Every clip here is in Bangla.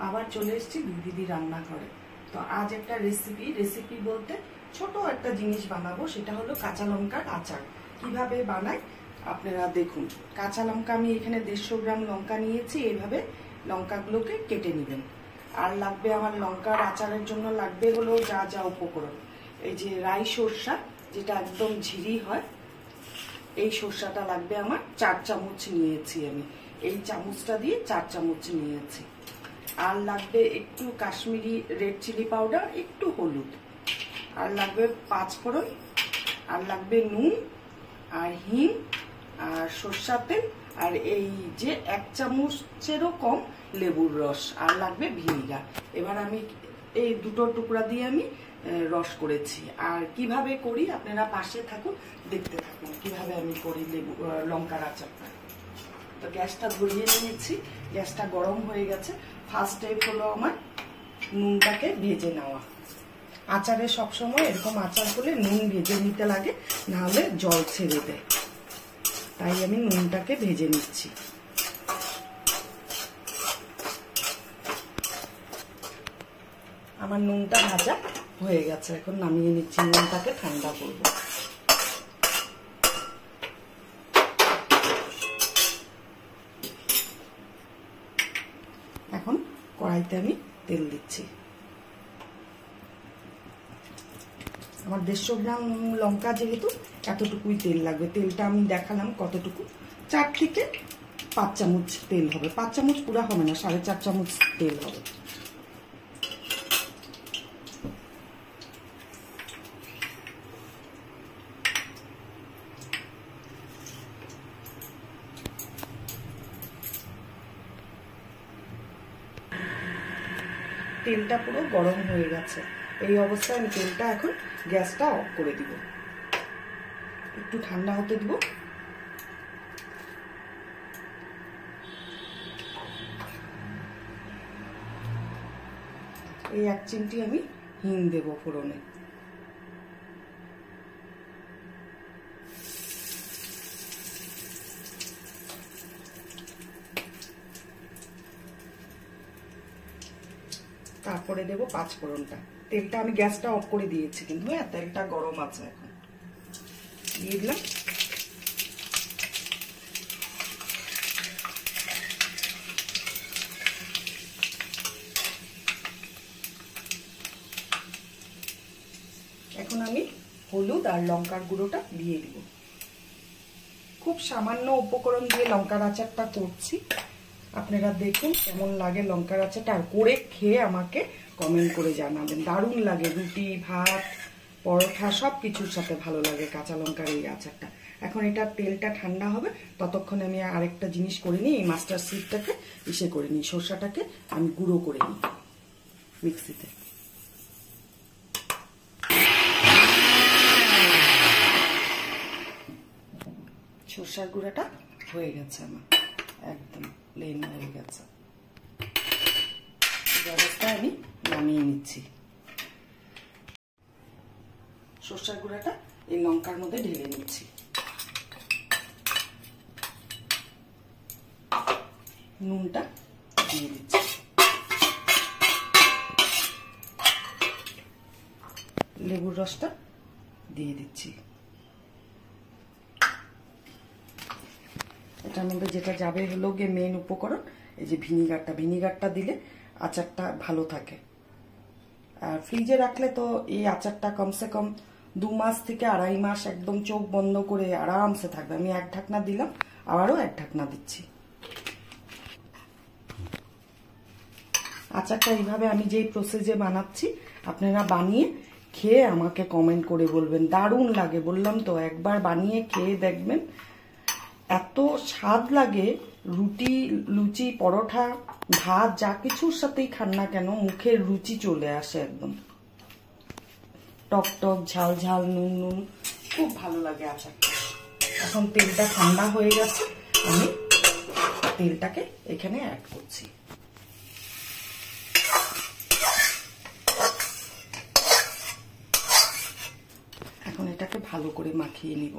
আবার চলে এসেছি দিদি রান্নাঘরে। তো আজ একটা রেসিপি বলতে ছোট একটা জিনিস বানাবো, সেটা হলো কাঁচা লঙ্কার আচার। কিভাবে বানাই আপনারা দেখুন। কাঁচা লঙ্কা আমি এখানে 150 গ্রাম লঙ্কা নিয়েছি। এইভাবে লঙ্কাগুলোকে কেটে নেবেন। আর লাগবে আমার লঙ্কার আচারের জন্য লাগবে হলো যা যা উপকরণ, এই যে রাই সরষা, যেটা একদম ঝিরি হয়, এই সরষাটা লাগবে আমার 4 চামচ নিয়েছি আমি। এই চামচটা দিয়ে 4 চামচ নিয়েছি। আর লাগবে একটু কাশ্মীরি রেড চিলি পাউডার, একটু হলুদ, আর লাগবে 5 ফোড়ন, আর লাগবে নুন আর হিং আর সরষার তেল, আর এই যে 1 চামচেরও কম লেবুর রস, আর লাগবে ভিনিগার। এবার আমি এই দুটো টুকরা দিয়ে আমি রস করেছি। আর কিভাবে করি আপনারা পাশে থাকুন, দেখতে থাকুন কিভাবে আমি করি লঙ্কার আচারটা। তো গ্যাসটা ধরিয়ে নিয়েছি, গ্যাসটা গরম হয়ে গেছে। ফার্স্ট স্টেপ হলো আমার নুনটাকে ভেজে নেওয়া। আচারে সবসময় এরকম আচার করলে নুন ভেজে নিতে লাগে, নাহলে জল ছেড়ে দেয়। তাই আমি নুনটাকে ভেজে নিচ্ছি। আমার নুনটা ভাজা হয়ে গেছে, এখন নামিয়ে নিচ্ছি। নুনটাকে ঠান্ডা করব। এখন কড়াইতে আমি তেল দিচ্ছি। আমার 150 গ্রাম লঙ্কা যেহেতু এতটুকুই তেল লাগবে। তেলটা আমি দেখালাম কতটুকু, 4 থেকে 5 চামচ তেল হবে। 5 চামচ পুরা হবে না, 4.5 চামচ তেল হবে। তেলটা পুরো গরম হয়ে গেছে। এই অবস্থায় আমি তেলটা এখন গ্যাসটা অফ করে দিব, একটু ঠান্ডা হতে দিব। এই 1 চিমটি আমি হিং দেব ফোড়নে। তারপরে দেব 5 ফোড়নটা। তেলটা আমি গ্যাসটা অফ করে দিয়েছি, কিন্তু তেলটা গরম আছে। এখন দিয়ে দিলাম। এখন আমি হলুদ আর লঙ্কার গুঁড়োটা দিয়ে দিব। খুব সামান্য উপকরণ দিয়ে লঙ্কার আচারটা করছি। আপনারা দেখুন কেমন লাগে লঙ্কার আচারটা, আর করে খেয়ে আমাকে কমেন্ট করে জানাবেন। দারুণ লাগে, রুটি, ভাত, পরোটা সব কিছুর সাথে ভালো লাগে কাঁচা লঙ্কার এই আচারটা। এখন এটা তেলটা ঠান্ডা হবে, ততক্ষণে আমি আরেকটা জিনিস করে নিই। এই মাস্টার সিডটাকে ইসে করে নিই, সরষাটাকে আমি গুঁড়ো করে নিই মিক্সিতে। সরষার গুঁড়াটা হয়ে গেছে আমার, একদম প্লেন হয়ে গেছে। ব্যবস্থা আমি নামিয়ে নিচ্ছি। সরষার গুঁড়াটা এই লঙ্কার মধ্যে ঢেলে নিচ্ছি। নুনটা দিয়ে দিচ্ছি। লেবুর রসটা দিয়ে দিচ্ছি। এটার মধ্যে যেটা যাবে হলো গিয়ে মেন উপকরণ, এই যে ভিনিগারটা দিলে আচারটা ভালো থাকে। আর ফ্রিজে রাখলে তো এই আচারটা কমসে কম 2 মাস থেকে 2.5 মাস একদম চোখ বন্ধ করে আরামসে থাকবে। আমি 1 ঢাকনা দিলাম, আবারও 1 ঢাকনা দিচ্ছি। আচারটা এইভাবে আমি যেই প্রসেসে বানাচ্ছি, আপনারা বানিয়ে খেয়ে আমাকে কমেন্ট করে বলবেন। দারুণ লাগে, বললাম তো, একবার বানিয়ে খেয়ে দেখবেন, এত স্বাদ লাগে। রুটি, লুচি, পরোটা, ভাত যা কিছুর সাথেই খান না কেন, মুখের রুচি চলে আসে একদম। টক টক, ঝাল ঝাল, নুন নুন, খুব ভালো লাগে আচারটা। এখন তেলটা ঠান্ডা হয়ে গেছে, আমি তেলটাকে এখানে অ্যাড করছি। এখন এটাকে ভালো করে মাখিয়ে নিব।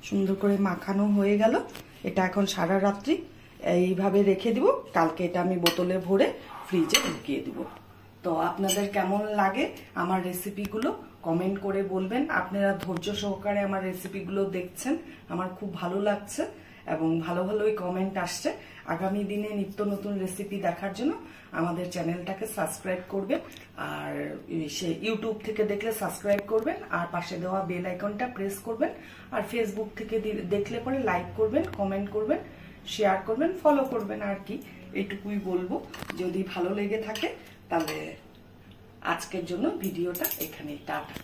সুন্দর করে মাখানো হয়ে গেল। এটা এখন সারা রাত্রি এইভাবে রেখে দিব। কালকে এটা আমি বোতলে ভরে ফ্রিজে ঢুকিয়ে দিব। তো আপনাদের কেমন লাগে আমার রেসিপিগুলো কমেন্ট করে বলবেন। আপনারা ধৈর্য সহকারে আমার রেসিপিগুলো দেখছেন, আমার খুব ভালো লাগছে এবং ভালো ভালোই কমেন্ট আসছে। আগামী দিনে নিত্য নতুন রেসিপি দেখার জন্য আমাদের চ্যানেলটাকে সাবস্ক্রাইব করবেন, আর সে ইউটিউব থেকে দেখলে সাবস্ক্রাইব করবেন, আর পাশে দেওয়া বেল আইকনটা প্রেস করবেন, আর ফেসবুক থেকে দেখলে পরে লাইক করবেন, কমেন্ট করবেন, শেয়ার করবেন, ফলো করবেন। আর কি এইটুকুই বলবো। যদি ভালো লেগে থাকে তাহলে আজকের জন্য ভিডিওটা এখানেই টাটা।